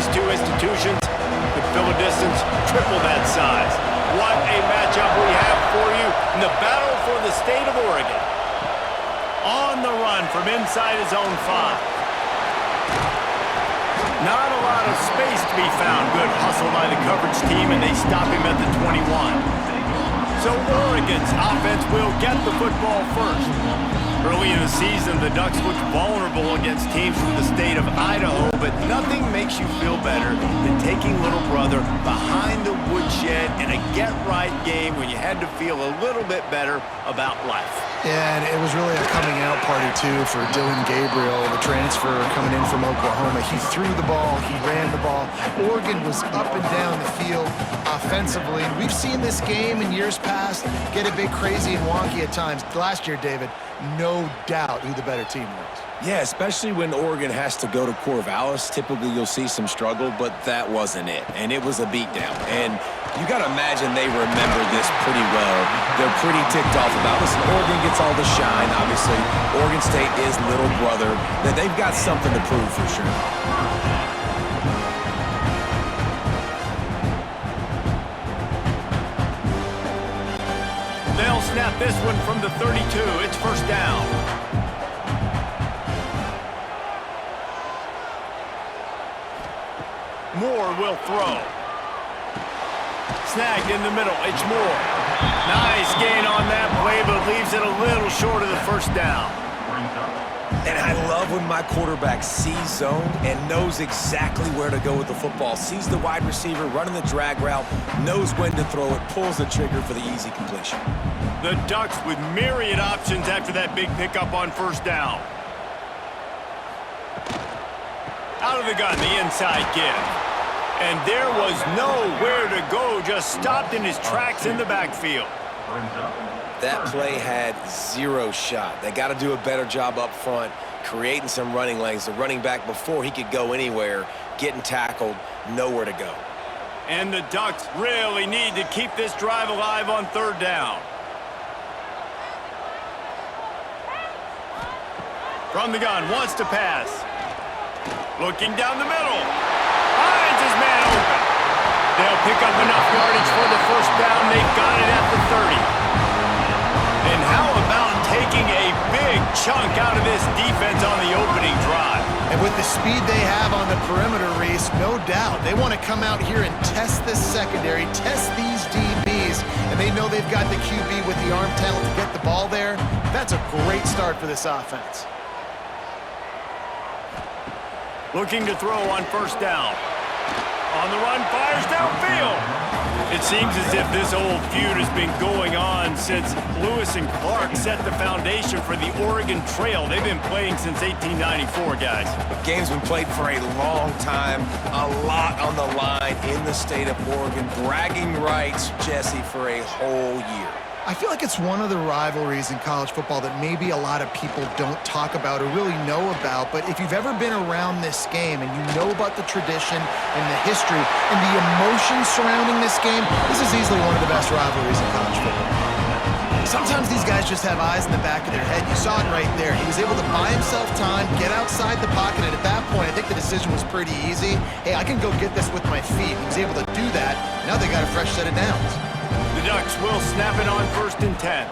these two institutions could fill a distance triple that size. What a matchup we have for you in the battle for the state of Oregon. On the run from inside his own 5. Not a lot of space to be found. Good hustle by the coverage team, and they stop him at the 21. So Oregon's offense will get the football first. Early in the season, the Ducks looked vulnerable against teams from the state of Idaho, but nothing makes you feel better than taking little brother behind the woodshed in a get-right game when you had to feel a little bit better about life. Yeah, and it was really a coming-out party, too, for Dylan Gabriel, the transfer coming in from Oklahoma. He threw the ball. He ran the ball. Oregon was up and down the field offensively. We've seen this game in years past get a bit crazy and wonky at times. Last year, David, no doubt who the better team was. Yeah, especially when Oregon has to go to Corvallis. Typically, you'll see some struggle, but that wasn't it. And it was a beatdown. And you got to imagine they remember this pretty well. They're pretty ticked off about this. Oregon gets all the shine, obviously. Oregon State is little brother. That they've got something to prove for sure. They'll snap this one from the 32. It's first down. Moore will throw. Snagged in the middle. It's Moore. Nice gain on that play, but leaves it a little short of the first down. And I love when my quarterback sees zone and knows exactly where to go with the football. Sees the wide receiver running the drag route, knows when to throw it, pulls the trigger for the easy completion. The Ducks with myriad options after that big pickup on first down. Out of the gun, the inside give. And there was nowhere to go, just stopped in his tracks in the backfield. That play had zero shot. They got to do a better job up front, creating some running lanes. The running back, before he could go anywhere, getting tackled, nowhere to go. And the Ducks really need to keep this drive alive on third down. From the gun, wants to pass. Looking down the middle. Finds his man open. They'll pick up enough yardage for the first down. They've got it at the 30. And how about taking a big chunk out of this defense on the opening drive? And with the speed they have on the perimeter, Reese, no doubt they want to come out here and test this secondary, test these DBs, and they know they've got the QB with the arm talent to get the ball there. That's a great start for this offense. Looking to throw on first down. On the run, fires downfield. It seems as if this old feud has been going on since Lewis and Clark set the foundation for the Oregon Trail. They've been playing since 1894, guys. The game's been played for a long time, a lot on the line in the state of Oregon. Bragging rights, Jesse, for a whole year. I feel like it's one of the rivalries in college football that maybe a lot of people don't talk about or really know about, but if you've ever been around this game and you know about the tradition and the history and the emotion surrounding this game, this is easily one of the best rivalries in college football. Sometimes these guys just have eyes in the back of their head. You saw it right there. He was able to buy himself time, get outside the pocket, and at that point, I think the decision was pretty easy. Hey, I can go get this with my feet. He was able to do that. Now they got a fresh set of downs. The Ducks will snap it on first and 10.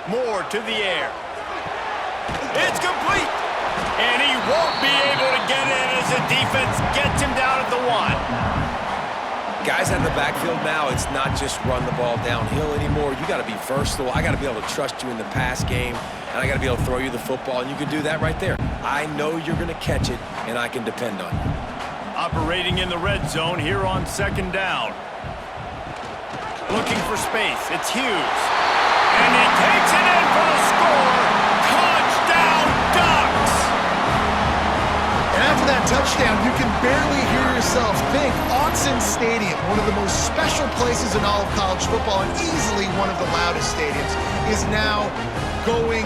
Moore to the air. It's complete. And he won't be able to get in as the defense gets him down at the 1. Guys out of the backfield now, it's not just run the ball downhill anymore. You got to be versatile. I got to be able to trust you in the pass game, and I got to be able to throw you the football, and you can do that right there. I know you're going to catch it, and I can depend on you. Operating in the red zone here on second down. Looking for space. It's Hughes. And he takes it in for the score. Touchdown, Ducks! And after that touchdown, you can barely hear yourself think. Autzen Stadium, one of the most special places in all of college football and easily one of the loudest stadiums, is now going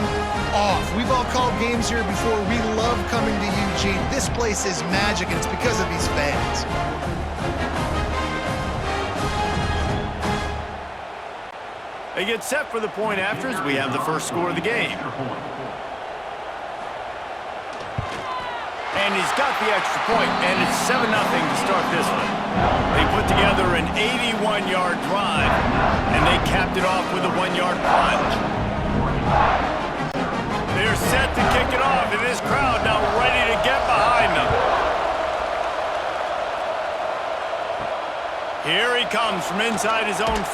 off. We've all called games here before. We love coming to Eugene. This place is magic, and it's because of these fans. They get set for the point after as we have the first score of the game. And he's got the extra point, and it's 7-0 to start this one. They put together an 81-yard drive, and they capped it off with a 1-yard plunge. They're set to kick it off, and this crowd now ready to get behind them. Here he comes from inside his own 5.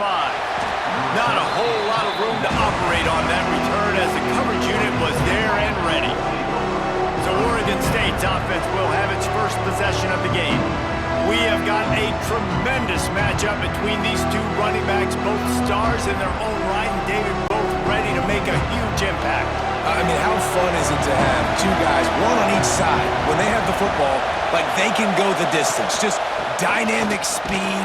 Not a whole lot of room to operate on that return as the coverage unit was there and ready. So Oregon State's offense will have its first possession of the game. We have got a tremendous matchup between these two running backs, both stars in their own right, and David, both ready to make a huge impact. I mean, how fun is it to have two guys, one on each side, when they have the football, like they can go the distance. Just dynamic speed,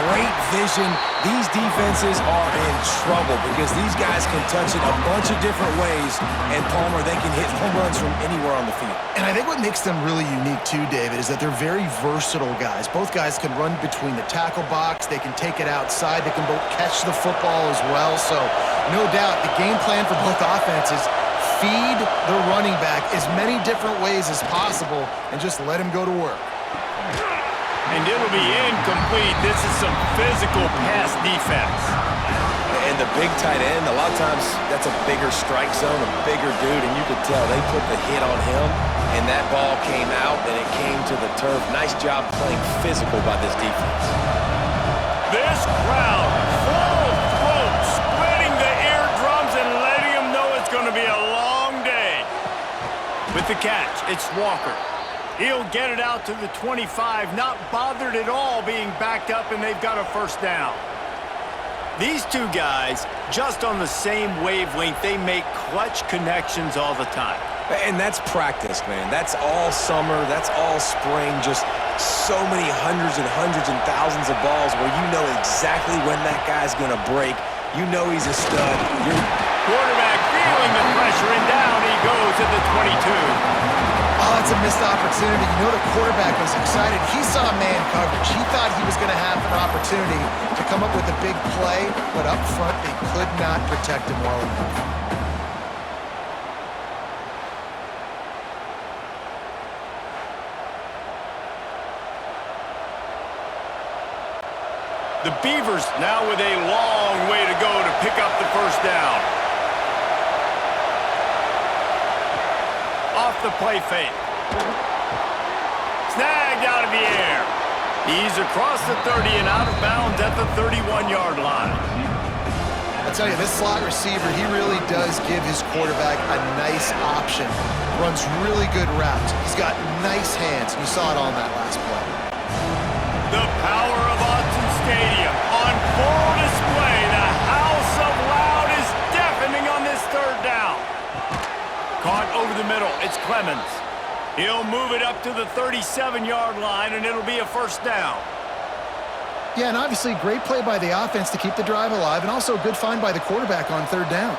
great vision. These defenses are in trouble because these guys can touch it a bunch of different ways, and Palmer, they can hit home runs from anywhere on the field. And I think what makes them really unique too, David, is that they're very versatile guys. Both guys can run between the tackle box, they can take it outside, they can both catch the football as well. So no doubt the game plan for both offenses, feed the running back as many different ways as possible and just let him go to work. And it'll be incomplete. This is some physical pass defense. And the big tight end, a lot of times that's a bigger strike zone, a bigger dude, and you could tell they put the hit on him, and that ball came out, and it came to the turf. Nice job playing physical by this defense. This crowd, full throat, splitting the eardrums and letting them know it's going to be a long day. With the catch, it's Walker. He'll get it out to the 25, not bothered at all being backed up, and they've got a first down. These two guys, just on the same wavelength, they make clutch connections all the time. And that's practice, man. That's all summer. That's all spring. Just so many hundreds and thousands of balls where you know exactly when that guy's going to break. You know he's a stud. Quarterback feeling the pressure, and down he goes at the 22. Oh, that's a missed opportunity. You know the quarterback was excited. He saw man coverage. He thought he was going to have an opportunity to come up with a big play, but up front they could not protect him well enough. The Beavers now with a long way to go to pick up the first down. Off the play fake. Snagged out of the air. He's across the 30 and out of bounds at the 31-yard line. I tell you, this slot receiver, he really does give his quarterback a nice option. Runs really good routes. He's got nice hands. You saw it on that last play. The power of Autzen Stadium on full display. The house of loud is deafening on this third down. Caught over the middle. It's Clemens. He'll move it up to the 37-yard line, and it'll be a first down. Yeah, and obviously great play by the offense to keep the drive alive, and also a good find by the quarterback on third down.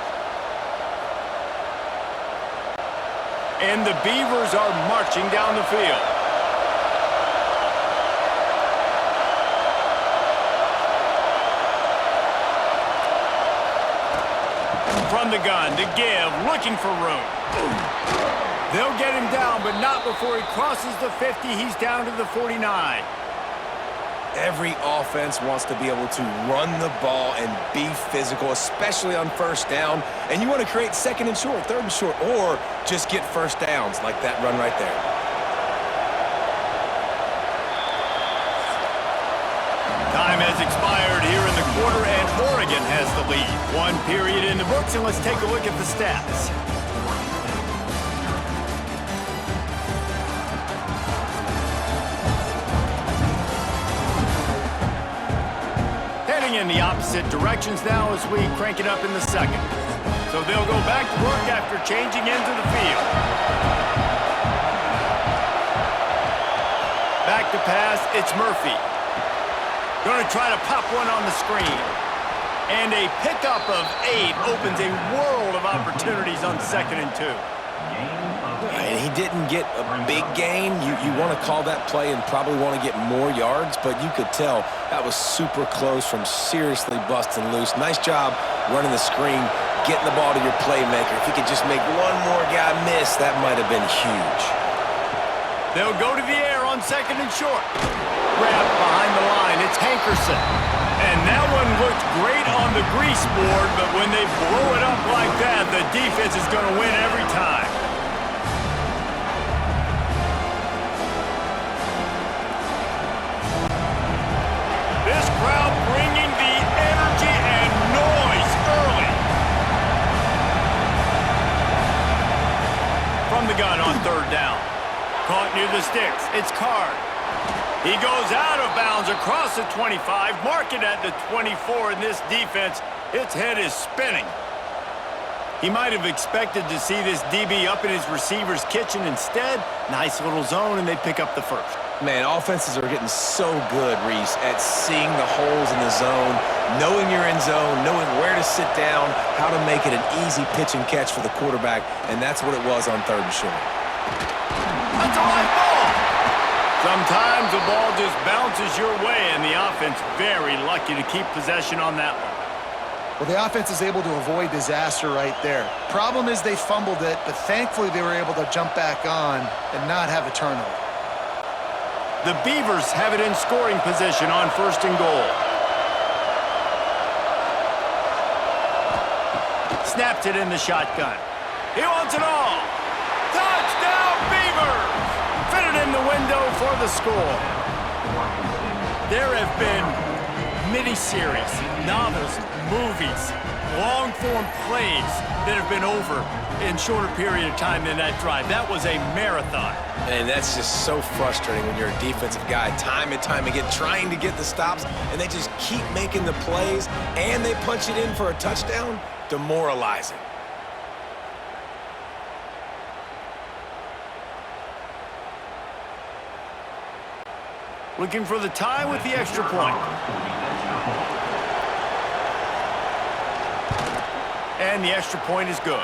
And the Beavers are marching down the field. From the gun to give, looking for room. They'll get him down, but not before he crosses the 50. He's down to the 49. Every offense wants to be able to run the ball and be physical, especially on first down. And you want to create second and short, third and short, or just get first downs like that run right there. Time has expired here in the quarter, and Oregon has the lead. One period in the books, and let's take a look at the stats. Heading in the opposite directions now as we crank it up in the second. So they'll go back to work after changing into the field. Back to pass, it's Murphy. Going to try to pop one on the screen. And a pickup of 8 opens a world of opportunities on 2nd and 2. And he didn't get a big gain. You want to call that play and probably want to get more yards, but you could tell that was super close from seriously busting loose. Nice job running the screen, getting the ball to your playmaker. If he could just make one more guy miss, that might have been huge. They'll go to the air on second and short. Grab behind the line. It's Hankerson. And that one looked great on the grease board, but when they blow it up like that, the defense is going to win every time. This crowd bringing the energy and noise early. From the gun on third down. Caught near the sticks. It's Card. He goes out of bounds across the 25, marking at the 24 in this defense. Its head is spinning. He might have expected to see this DB up in his receiver's kitchen. Instead, nice little zone, and they pick up the first. Man, offenses are getting so good, Reese, at seeing the holes in the zone, knowing you're in zone, knowing where to sit down, how to make it an easy pitch and catch for the quarterback, and that's what it was on third and short. That's a live ball. Sometimes the ball just bounces your way, and the offense very lucky to keep possession on that one. Well, the offense is able to avoid disaster right there. Problem is they fumbled it, but thankfully they were able to jump back on and not have a turnover. The Beavers have it in scoring position on first and goal. Snaps it in the shotgun. He wants it all. Touchdown, Beavers! Fitted in the window for the score. There have been miniseries, novels, movies, long-form plays that have been over in shorter period of time than that drive. That was a marathon. And that's just so frustrating when you're a defensive guy, time and time again, trying to get the stops, and they just keep making the plays, and they punch it in for a touchdown. Demoralizing. Looking for the tie with the extra point. And the extra point is good.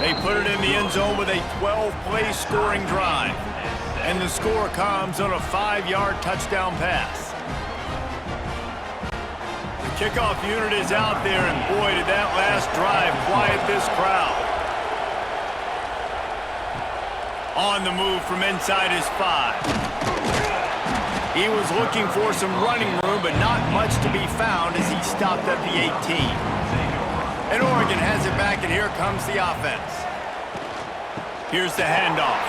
They put it in the end zone with a 12-play scoring drive. And the score comes on a 5-yard touchdown pass. The kickoff unit is out there, and boy, did that last drive quiet this crowd. On the move from inside his 5. He was looking for some running room, but not much to be found as he stopped at the 18. And Oregon has it back, and here comes the offense. Here's the handoff.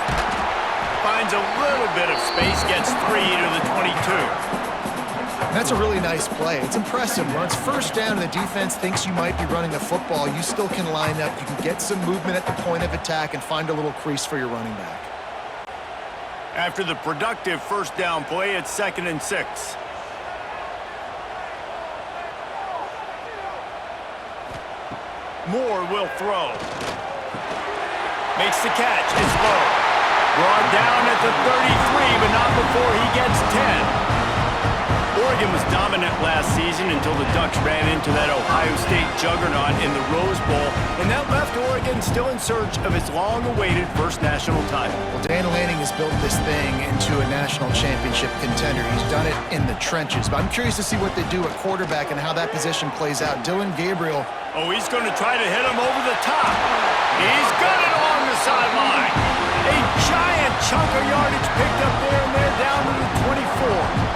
Finds a little bit of space, gets 3 to the 22. That's a really nice play. It's impressive. When it's first down and the defense thinks you might be running the football, you still can line up. You can get some movement at the point of attack and find a little crease for your running back. After the productive first down play, it's 2nd and 6. Moore will throw. Makes the catch. It's low. Brought down at the 33, but not before he gets 10. Oregon was dominant last season until the Ducks ran into that Ohio State juggernaut in the Rose Bowl, and that left Oregon still in search of its long-awaited first national title. Well, Dan Lanning has built this thing into a national championship contender. He's done it in the trenches, but I'm curious to see what they do at quarterback and how that position plays out. Dillon Gabriel. Oh, he's going to try to hit him over the top. He's got it along the sideline. A giant chunk of yardage picked up there, and they're down to the 24.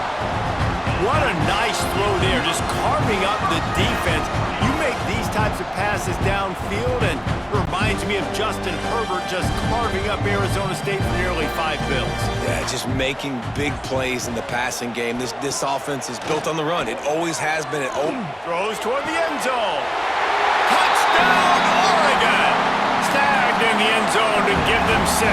What a nice throw there, just carving up the defense. You make these types of passes downfield, and it reminds me of Justin Herbert just carving up Arizona State for nearly 5 bills. Yeah, just making big plays in the passing game. This offense is built on the run. It always has been. Throws toward the end zone. Touchdown, Oregon! Snagged in the end zone to give them 6.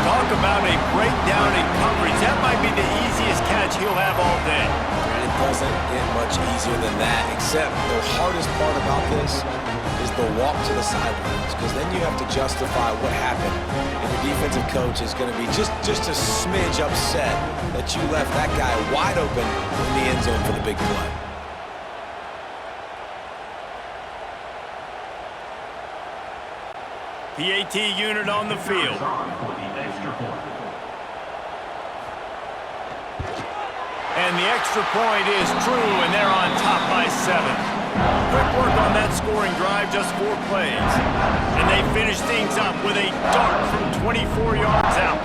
Talk about a breakdown in coverage. That might be the easiest catch he'll have all day. And it doesn't get much easier than that, except the hardest part about this is the walk to the sidelines, because then you have to justify what happened. And the defensive coach is going to be just a smidge upset that you left that guy wide open in the end zone for the big play. PAT unit on the field. And the extra point is true, and they're on top by 7. Quick work on that scoring drive, just 4 plays. And they finish things up with a dart from 24 yards out.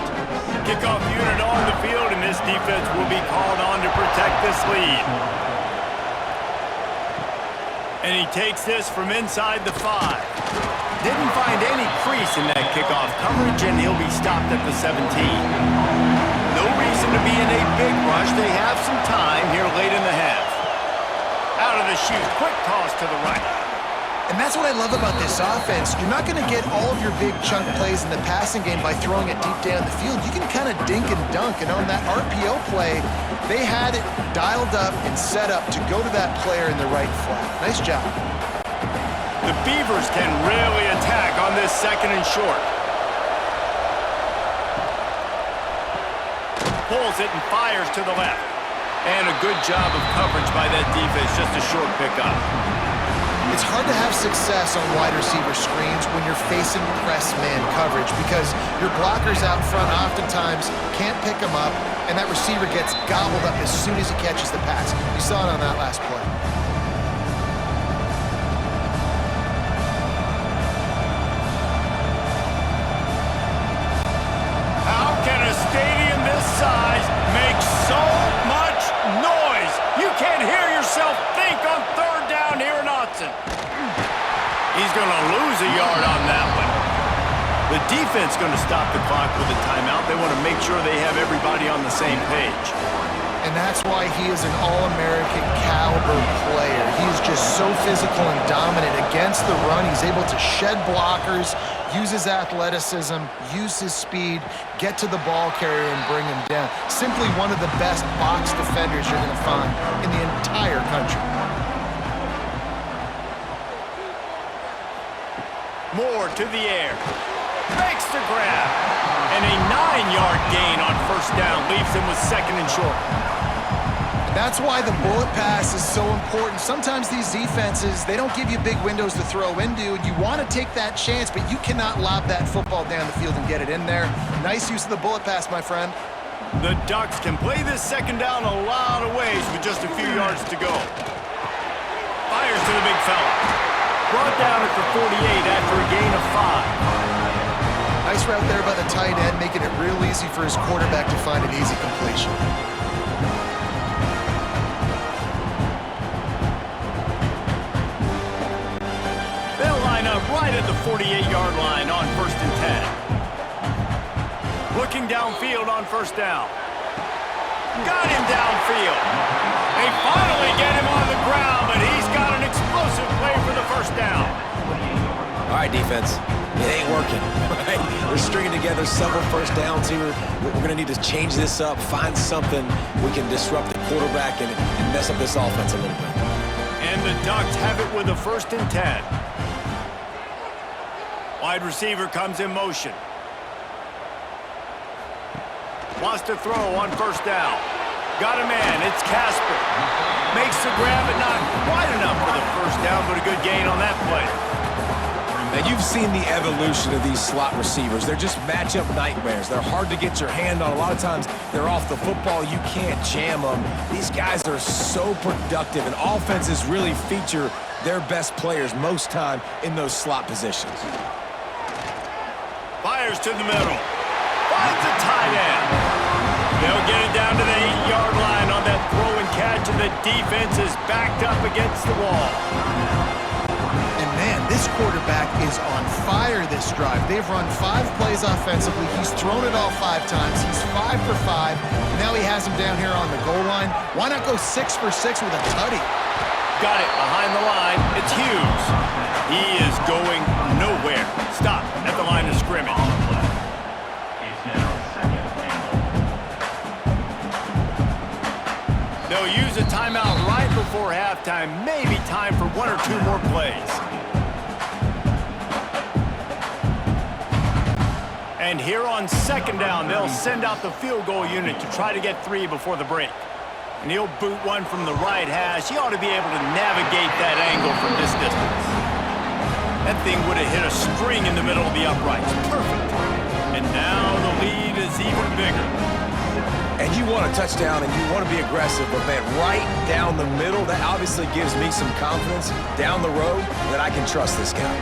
Kickoff unit on the field, and this defense will be called on to protect this lead. And he takes this from inside the 5. Didn't find any crease in that kickoff coverage, and he'll be stopped at the 17. No reason to be in a big rush. They have some time here late in the half. Out of the chute, quick toss to the right. And that's what I love about this offense. You're not going to get all of your big chunk plays in the passing game by throwing it deep down the field. You can kind of dink and dunk, and on that RPO play, they had it dialed up and set up to go to that player in the right flat. Nice job. The Beavers can really attack on this 2nd and short. Pulls it and fires to the left. And a good job of coverage by that defense, just a short pickup. It's hard to have success on wide receiver screens when you're facing press man coverage because your blockers out front oftentimes can't pick them up, and that receiver gets gobbled up as soon as he catches the pass. You saw it on that last play. How can a stadium this size make so much noise? You can't hear yourself think on 3rd down here in Autzen. He's going to lose a yard on that one. The defense going to stop the clock with a timeout. They want to make sure they have everybody on the same page. And that's why he is an All-American caliber player. He is just so physical and dominant against the run. He's able to shed blockers, use his athleticism, use his speed, get to the ball carrier and bring him down. Simply one of the best box defenders you're going to find in the entire country. Moore to the air. Makes the grab. And a 9-yard gain on 1st down leaves him with 2nd and short. That's why the bullet pass is so important. Sometimes these defenses, they don't give you big windows to throw into, and you want to take that chance, but you cannot lob that football down the field and get it in there. Nice use of the bullet pass, my friend. The Ducks can play this 2nd down a lot of ways with just a few yards to go. Fires to the big fella. Brought down at the 48 after a gain of 5. Nice route there by the tight end, making it real easy for his quarterback to find an easy completion. They'll line up right at the 48-yard line on 1st and 10. Looking downfield on 1st down. Got him downfield. They finally get him on the ground, but he's got an explosive play for the 1st down. All right, defense. It ain't working. Right? They're stringing together several 1st downs here. We're going to need to change this up, find something we can disrupt the quarterback and mess up this offense a little bit. And the Ducks have it with a 1st and 10. Wide receiver comes in motion. Wants to throw on 1st down. Got a man. It's Casper. Makes the grab, but not quite enough for the 1st down, but a good gain on that play. Now, you've seen the evolution of these slot receivers. They're just matchup nightmares. They're hard to get your hand on. A lot of times, they're off the football. You can't jam them. These guys are so productive, and offenses really feature their best players most time in those slot positions. Fires to the middle. Finds a tight end. They'll get it down to the 8-yard line on that throw and catch, and the defense is backed up against the wall. And man, this quarterback is on fire this drive. They've run 5 plays offensively. He's thrown it all 5 times. He's 5 for 5. Now he has him down here on the goal line. Why not go 6 for 6 with a tutty? Got it behind the line. It's Hughes. He is going nowhere. Stop at the line of scrimmage. They'll use a timeout right before halftime. Maybe time for 1 or 2 more plays. And here on 2nd down, they'll send out the field goal unit to try to get 3 before the break. And he'll boot one from the right hash. He ought to be able to navigate that angle from this distance. That thing would have hit a string in the middle of the uprights. Perfect. And now the lead is even bigger. And you want a touchdown and you want to be aggressive, but man, right down the middle, that obviously gives me some confidence down the road that I can trust this guy.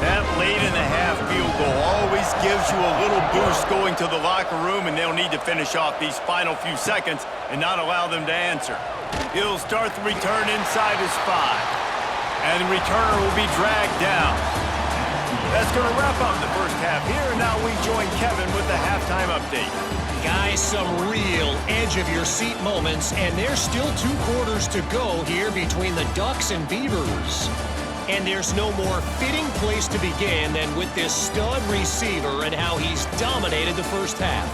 That late in the half field goal always gives you a little boost going to the locker room, and they'll need to finish off these final few seconds and not allow them to answer. He'll start the return inside his 5, and the returner will be dragged down. That's going to wrap up the first half here, and now we join Kevin with the halftime update. Guys, some real edge-of-your-seat moments, and there's still 2 quarters to go here between the Ducks and Beavers. And there's no more fitting place to begin than with this stud receiver and how he's dominated the first half.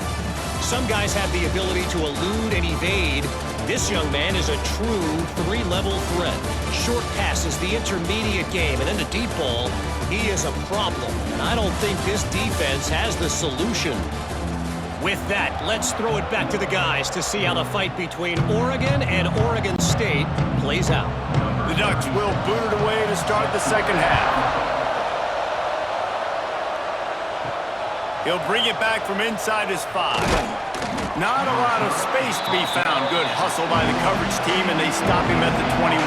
Some guys have the ability to elude and evade. This young man is a true 3-level threat. Short passes, the intermediate game, and then the deep ball. He is a problem, and I don't think this defense has the solution. With that, let's throw it back to the guys to see how the fight between Oregon and Oregon State plays out. The Ducks will boot it away to start the second half. He'll bring it back from inside his 5. Not a lot of space to be found. Good hustle by the coverage team, and they stop him at the 21.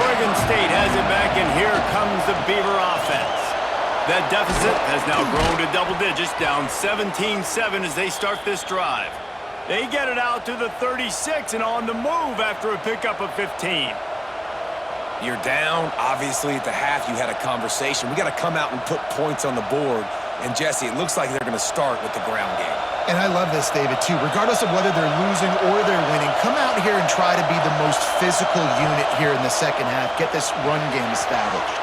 Oregon State has it back, and here comes the Beaver offense. That deficit has now grown to double digits, down 17-7 as they start this drive. They get it out to the 36 and on the move after a pickup of 15. You're down. Obviously, at the half, you had a conversation. We got to come out and put points on the board. And, Jesse, it looks like they're going to start with the ground game. And I love this, David, too. Regardless of whether they're losing or they're winning, come out here and try to be the most physical unit here in the second half. Get this run game established.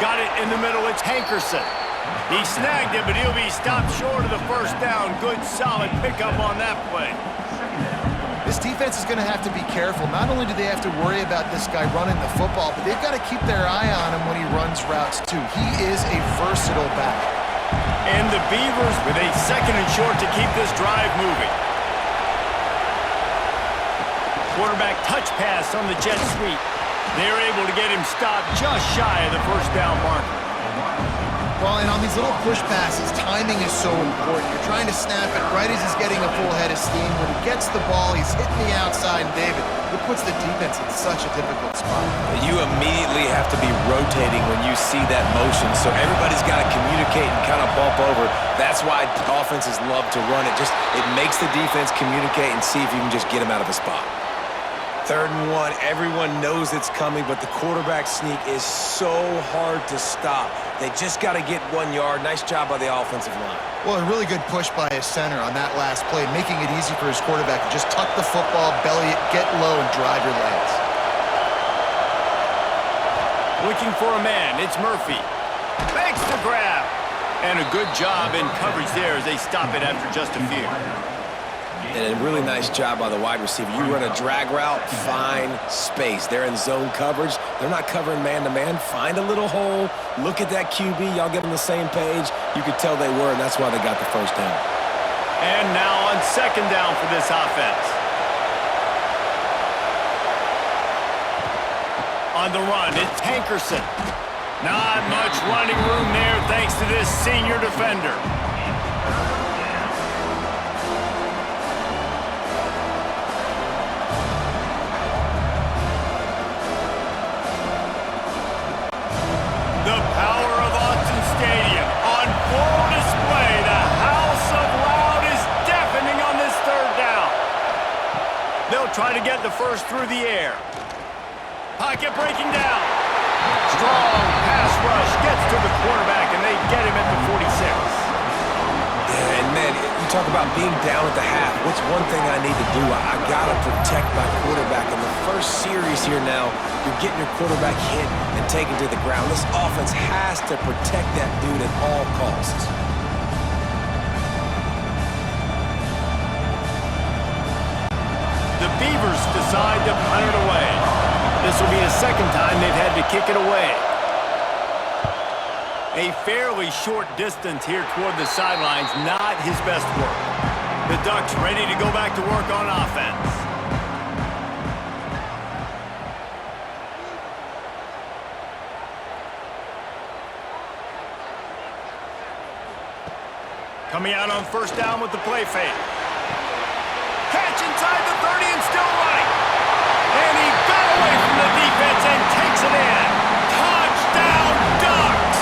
Got it in the middle. It's Hankerson. He snagged it, but he'll be stopped short of the first down. Good, solid pickup on that play. This defense is going to have to be careful. Not only do they have to worry about this guy running the football, but they've got to keep their eye on him when he runs routes, too. He is a versatile back. And the Beavers with a second and short to keep this drive moving. Quarterback touch pass on the jet sweep. They're able to get him stopped just shy of the first down marker. Well, and on these little push passes, timing is so important. You're trying to snap it right as he's getting a full head of steam. When he gets the ball, he's hitting the outside, and David, it puts the defense in such a difficult spot. You immediately have to be rotating when you see that motion, so everybody's got to communicate and kind of bump over. That's why offenses love to run it. It makes the defense communicate and see if you can just get him out of a spot. 3rd and 1, everyone knows it's coming, but the quarterback sneak is so hard to stop. They just got to get 1 yard. Nice job by the offensive line. Well, a really good push by his center on that last play, making it easy for his quarterback to just tuck the football, belly it, get low, and drive your legs. Looking for a man, it's Murphy. Makes the grab. And a good job in coverage there as they stop it after just a few. And a really nice job by the wide receiver. You run a drag route, find space. They're in zone coverage. They're not covering man-to-man. Find a little hole. Look at that QB. Y'all get on the same page. You could tell they were, and that's why they got the first down. And now on second down for this offense. On the run, it's Hankerson. Not much running room there thanks to this senior defender. The power of Autzen Stadium on full display. The house of loud is deafening on this 3rd down. They'll try to get the first through the air. Pocket breaking down. Strong pass rush gets to the quarterback, and they get him at the 46. Yeah, and man, you talk about being down at the half. What's one thing I need to do? I got to protect my quarterback. In the first series here now, you're getting your quarterback hit and taken to the ground. This offense has to protect that dude at all costs. The Beavers decide to punt it away. This will be the second time they've had to kick it away. A fairly short distance here toward the sidelines, not his best work. The Ducks ready to go back to work on offense. Coming out on first down with the play fake. Catch inside the 30 and still running. And he got away from the defense and takes it in. Touchdown, Ducks!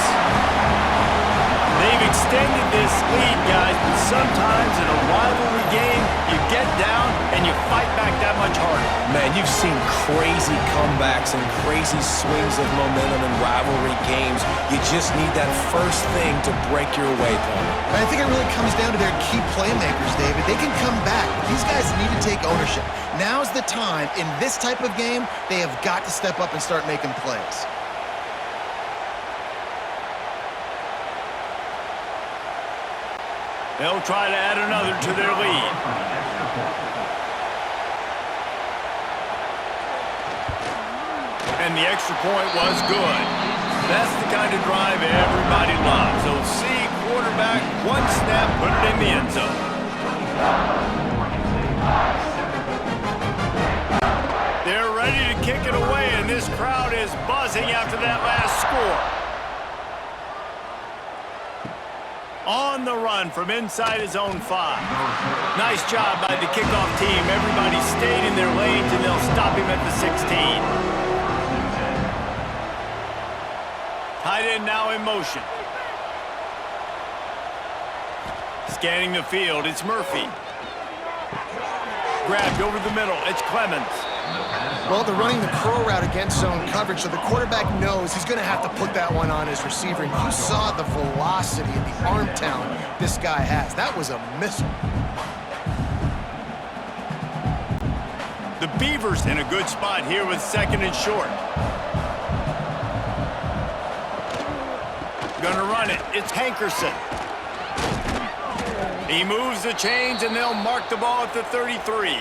They've extended this lead, guys, but sometimes in a rivalry game, you get down and you fight back that much harder. Man, you've seen crazy comebacks and crazy swings of momentum in rivalry games. You just need that first thing to break your way, Tony. I think it really comes down to their key playmakers, David. They can come back, but these guys need to take ownership. Now's the time. In this type of game, they have got to step up and start making plays. They'll try to add another to their lead. And the extra point was good. That's the kind of drive everybody loves. So see quarterback, one snap, put it in the end zone. They're ready to kick it away, and this crowd is buzzing after that last score. On the run from inside his own 5. Nice job by the kickoff team. Everybody stayed in their lanes, and they'll stop him at the 16. Tight end now in motion. Scanning the field, it's Murphy. Grabbed over the middle, it's Clemens. Well, they're running the curl route against zone coverage, so the quarterback knows he's going to have to put that one on his receiver. And you saw the velocity and the arm talent this guy has. That was a missile. The Beavers in a good spot here with second and short. Gonna run it. It's Hankerson. He moves the chains, and they'll mark the ball at the 33.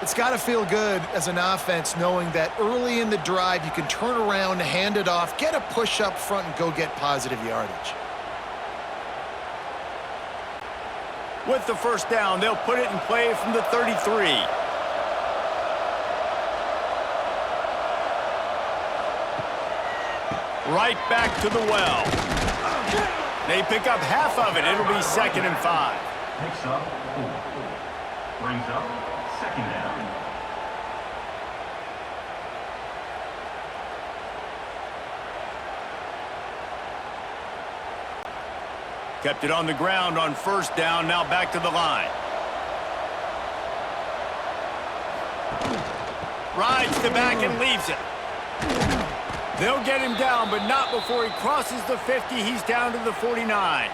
It's got to feel good as an offense knowing that early in the drive you can turn around, hand it off, get a push up front, and go get positive yardage. With the first down, they'll put it in play from the 33. Right back to the well. They pick up half of it. It'll be 2nd and 5. Picks up 4. Brings up 2nd down. Kept it on the ground on first down. Now back to the line. Rides the back and leaves it. They'll get him down, but not before he crosses the 50. He's down to the 49.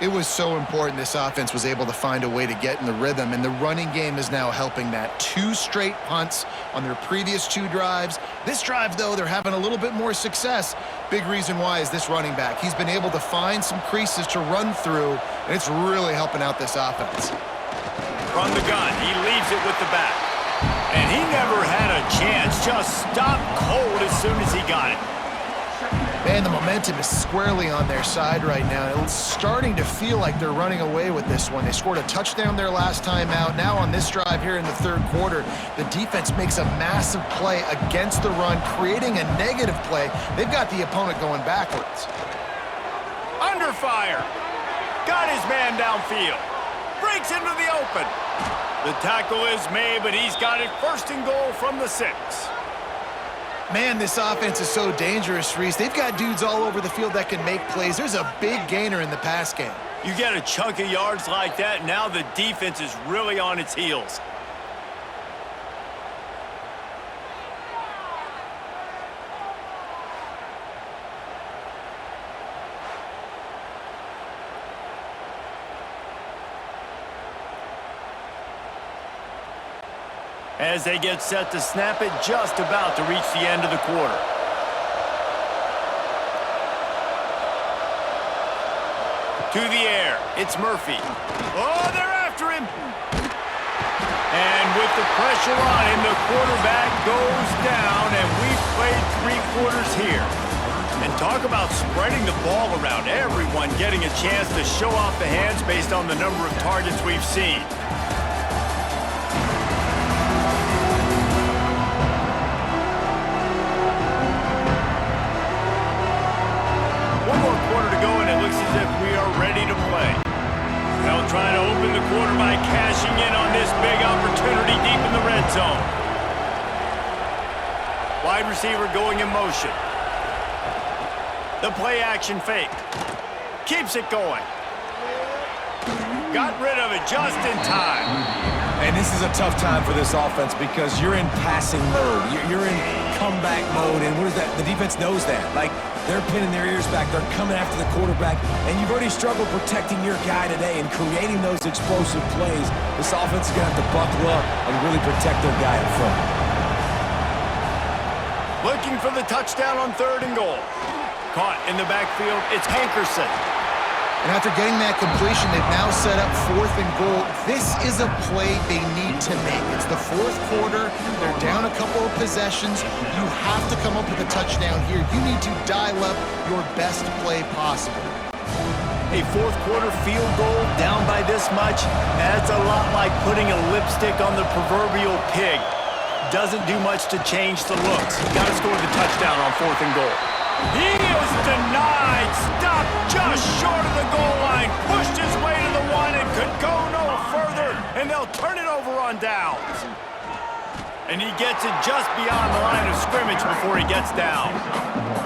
It was so important this offense was able to find a way to get in the rhythm, and the running game is now helping that. 2 straight punts on their previous 2 drives. This drive, though, they're having a little bit more success. Big reason why is this running back. He's been able to find some creases to run through, and it's really helping out this offense. From the gun, he leaves it with the back. And he never had a chance, just stopped cold as soon as he got it. Man, the momentum is squarely on their side right now. It's starting to feel like they're running away with this one. They scored a touchdown their last time out. Now on this drive here in the 3rd quarter, the defense makes a massive play against the run, creating a negative play. They've got the opponent going backwards. Under fire. Got his man downfield. Breaks into the open. The tackle is made, but he's got it 1st and goal from the 6. Man, this offense is so dangerous, Reese. They've got dudes all over the field that can make plays. There's a big gainer in the pass game. You get a chunk of yards like that, now the defense is really on its heels. As they get set to snap it, just about to reach the end of the quarter. To the air, it's Murphy. Oh, they're after him! And with the pressure on him, the quarterback goes down, and we've played 3 quarters here. And talk about spreading the ball around, everyone getting a chance to show off the hands based on the number of targets we've seen. One more quarter to go, and it looks as if we are ready to play. Wide receiver going in motion. The play action fake. Keeps it going. Got rid of it just in time. And this is a tough time for this offense because you're in passing mode. You're in comeback mode, and what is that? The defense knows that. Like, they're pinning their ears back. They're coming after the quarterback, and you've already struggled protecting your guy today and creating those explosive plays. This offense is going to have to buckle up and really protect their guy in front. Looking for the touchdown on 3rd and goal. Caught in the backfield, it's Hankerson. And after getting that completion, they've now set up 4th and goal. This is a play they need to make. It's the 4th quarter. They're down a couple of possessions. You have to come up with a touchdown here. You need to dial up your best play possible. A 4th quarter field goal down by this much, that's a lot like putting a lipstick on the proverbial pig. Doesn't do much to change the looks. Got to score the touchdown on 4th and goal. He is denied. Stopped just short of the goal line. Pushed his way to the 1 and could go no further. And they'll turn it over on downs. And he gets it just beyond the line of scrimmage before he gets down.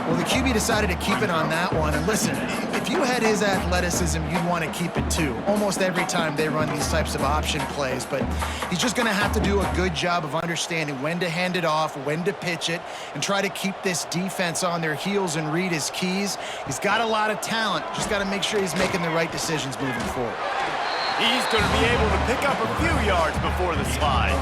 Well, the QB decided to keep it on that one. And listen, if you had his athleticism, you'd want to keep it too. Almost every time they run these types of option plays. But he's just going to have to do a good job of understanding when to hand it off, when to pitch it, and try to keep this defense on their heels and read his keys. He's got a lot of talent. Just got to make sure he's making the right decisions moving forward. He's going to be able to pick up a few yards before the slide.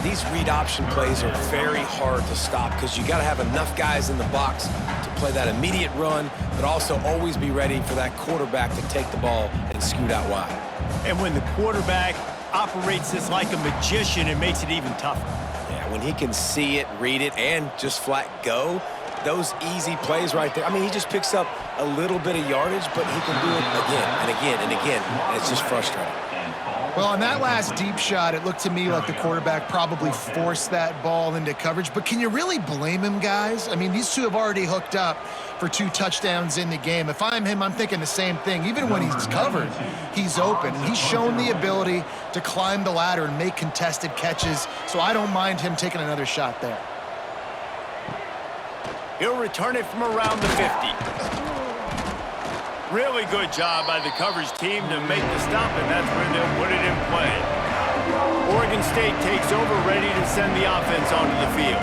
These read option plays are very hard to stop because you got to have enough guys in the box to play that immediate run, but also always be ready for that quarterback to take the ball and scoot out wide. And when the quarterback operates this like a magician, it makes it even tougher. Yeah, when he can see it, read it, and just flat go, those easy plays right there. I mean, he just picks up a little bit of yardage, but he can do it again and again and again, and it's just frustrating. Well, on that last deep shot, it looked to me like the quarterback probably forced that ball into coverage. But can you really blame him, guys? I mean, these two have already hooked up for 2 touchdowns in the game. If I'm him, I'm thinking the same thing. Even when he's covered, he's open. He's shown the ability to climb the ladder and make contested catches, so I don't mind him taking another shot there. He'll return it from around the 50. Really good job by the coverage team to make the stop, and that's where they'll put it in play. Oregon State takes over, ready to send the offense onto the field.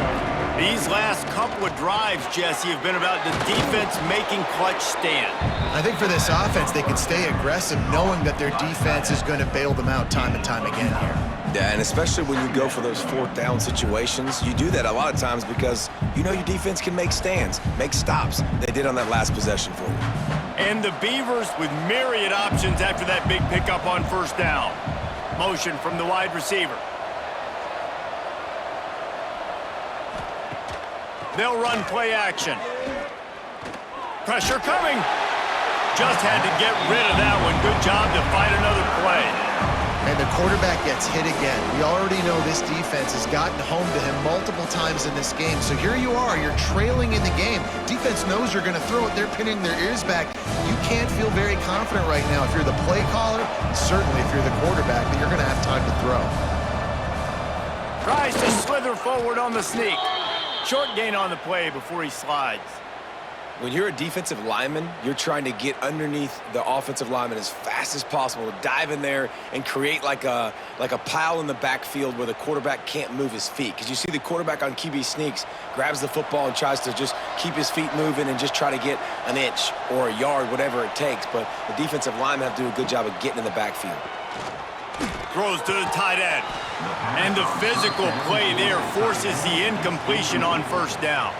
These last couple of drives, Jesse, have been about the defense making clutch stand. I think for this offense, they can stay aggressive knowing that their defense is going to bail them out time and time again here. Yeah, and especially when you go for those 4th down situations, you do that a lot of times because you know your defense can make stands, make stops. They did on that last possession for you. And the Beavers with myriad options after that big pickup on 1st down. Motion from the wide receiver. They'll run play action. Pressure coming. Just had to get rid of that one. Good job to fight another play. And the quarterback gets hit again. We already know this defense has gotten home to him multiple times in this game. So here you are, you're trailing in the game. Defense knows you're going to throw it. They're pinning their ears back. You can't feel very confident right now if you're the play caller, and certainly if you're the quarterback, that you're going to have time to throw. Tries to slither forward on the sneak. Short gain on the play before he slides. When you're a defensive lineman, you're trying to get underneath the offensive lineman as fast as possible, to dive in there and create like a pile in the backfield where the quarterback can't move his feet. Because you see the quarterback on QB sneaks, grabs the football and tries to just keep his feet moving and just try to get an inch or a yard, whatever it takes. But the defensive linemen have to do a good job of getting in the backfield. Throws to the tight end. And the physical play there forces the incompletion on 1st down.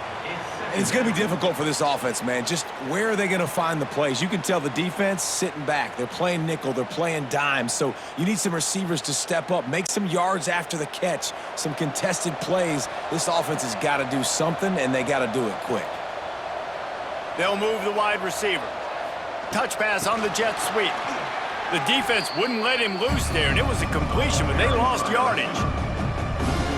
And it's going to be difficult for this offense, man. Just where are they going to find the plays? You can tell the defense sitting back. They're playing nickel. They're playing dime. So you need some receivers to step up, make some yards after the catch, some contested plays. This offense has got to do something, and they got to do it quick. They'll move the wide receiver. Touch pass on the jet sweep. The defense wouldn't let him loose there, and it was a completion, but they lost yardage.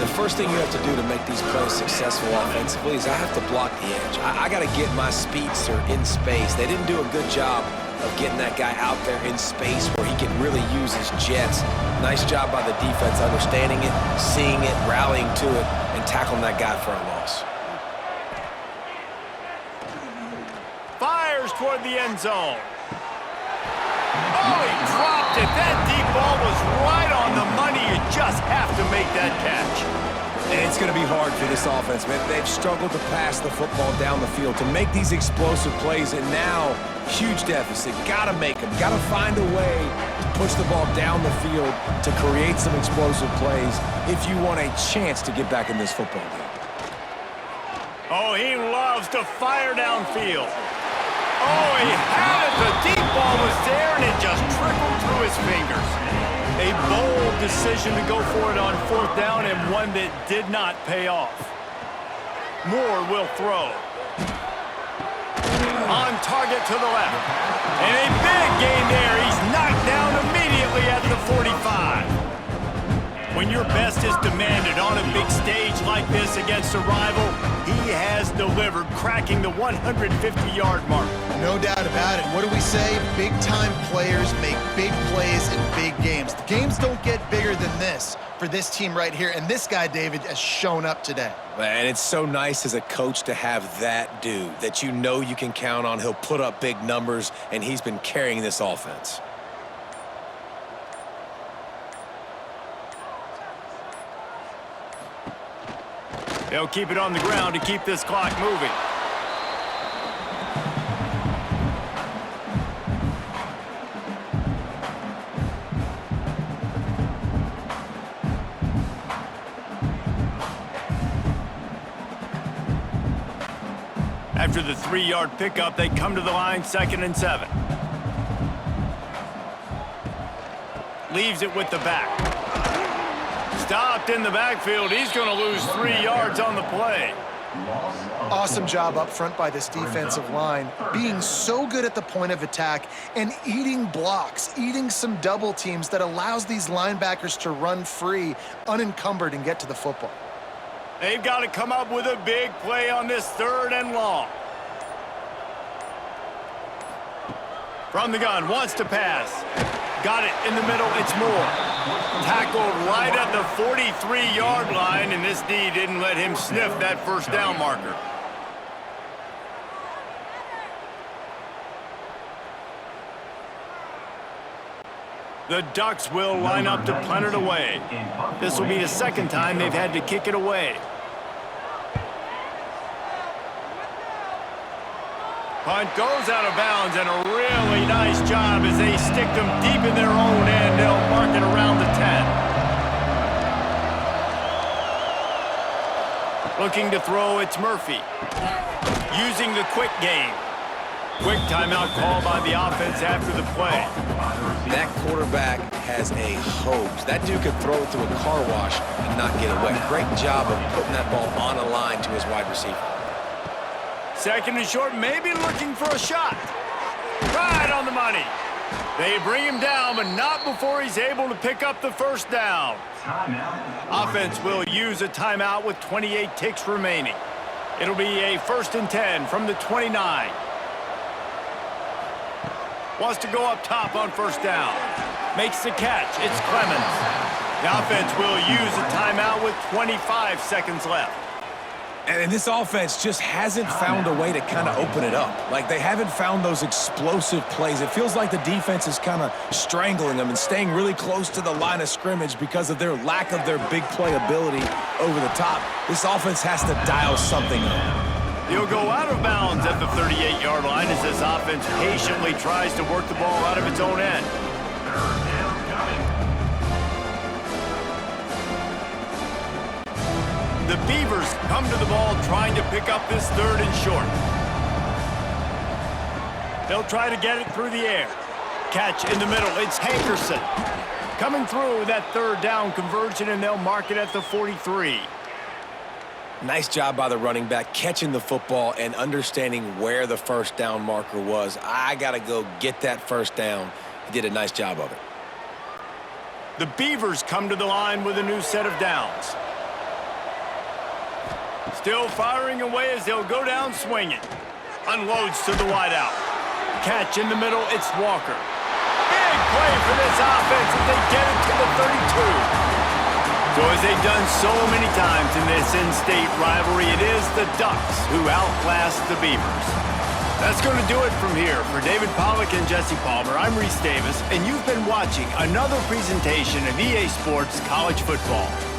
The first thing you have to do to make these plays successful offensively is I have to block the edge. I got to get my speedster in space. They didn't do a good job of getting that guy out there in space where he can really use his jets. Nice job by the defense understanding it, seeing it, rallying to it, and tackling that guy for a loss. fires toward the end zone. Oh, he dropped it. That deep ball was right on the money. You just have to make that catch. And it's going to be hard for this offense, man. They've struggled to pass the football down the field, to make these explosive plays, and now, huge deficit. Got to make them. Got to find a way to push the ball down the field to create some explosive plays if you want a chance to get back in this football game. Oh, he loves to fire downfield. Oh, he had it. The deep ball was there, and it just trickled through his fingers. A bold decision to go for it on fourth down, and one that did not pay off. Moore will throw. On target to the left. And a big gain there. He's knocked down immediately at the 45. When your best is demanded on a big stage like this against a rival, he has delivered, cracking the 150-yard mark. No doubt about it. What do we say? Big-time players make big plays in big games. The games don't get bigger than this for this team right here, and this guy, David, has shown up today. And it's so nice as a coach to have that dude that you know you can count on. He'll put up big numbers, and he's been carrying this offense. They'll keep it on the ground to keep this clock moving. After the 3-yard pickup, they come to the line, 2nd and 7. Leaves it with the back. Stopped in the backfield. He's going to lose 3 yards on the play. Awesome job up front by this defensive line, being so good at the point of attack and eating blocks, eating some double teams that allows these linebackers to run free, unencumbered, and get to the football. They've got to come up with a big play on this 3rd and long. From the gun, wants to pass. Got it in the middle, it's Moore. Tackled right at the 43-yard line, and this D didn't let him sniff that first down marker. The Ducks will line up to punt it away. This will be the 2nd time they've had to kick it away. Punt goes out of bounds, and a really nice job as they stick them deep in their own end. They'll mark it around the 10. Looking to throw, it's Murphy. Using the quick game. Quick timeout call by the offense after the play. That quarterback has a hose. That dude could throw it to a car wash and not get away. Great job of putting that ball on a line to his wide receiver. 2nd and short, maybe looking for a shot. Right on the money. They bring him down, but not before he's able to pick up the first down. Offense will use a timeout with 28 ticks remaining. It'll be a 1st and 10 from the 29. Wants to go up top on first down. Makes the catch. It's Clemens. The offense will use a timeout with 25 seconds left. And this offense just hasn't found a way to kind of open it up. Like, they haven't found those explosive plays. It feels like the defense is kind of strangling them and staying really close to the line of scrimmage because of their lack of their big play ability over the top. This offense has to dial something up. He'll go out of bounds at the 38-yard line as this offense patiently tries to work the ball out of its own end. The Beavers come to the ball trying to pick up this 3rd and short. They'll try to get it through the air. Catch in the middle, it's Hankerson. Coming through with that 3rd down conversion, and they'll mark it at the 43. Nice job by the running back, catching the football and understanding where the first down marker was. I got to go get that first down. He did a nice job of it. The Beavers come to the line with a new set of downs. Still firing away as they'll go down swinging. Unloads to the wideout. Catch in the middle, it's Walker. Big play for this offense as they get it to the 32. So as they've done so many times in this in-state rivalry, it is the Ducks who outlast the Beavers. That's going to do it from here. For David Pollack and Jesse Palmer, I'm Reese Davis, and you've been watching another presentation of EA Sports College Football.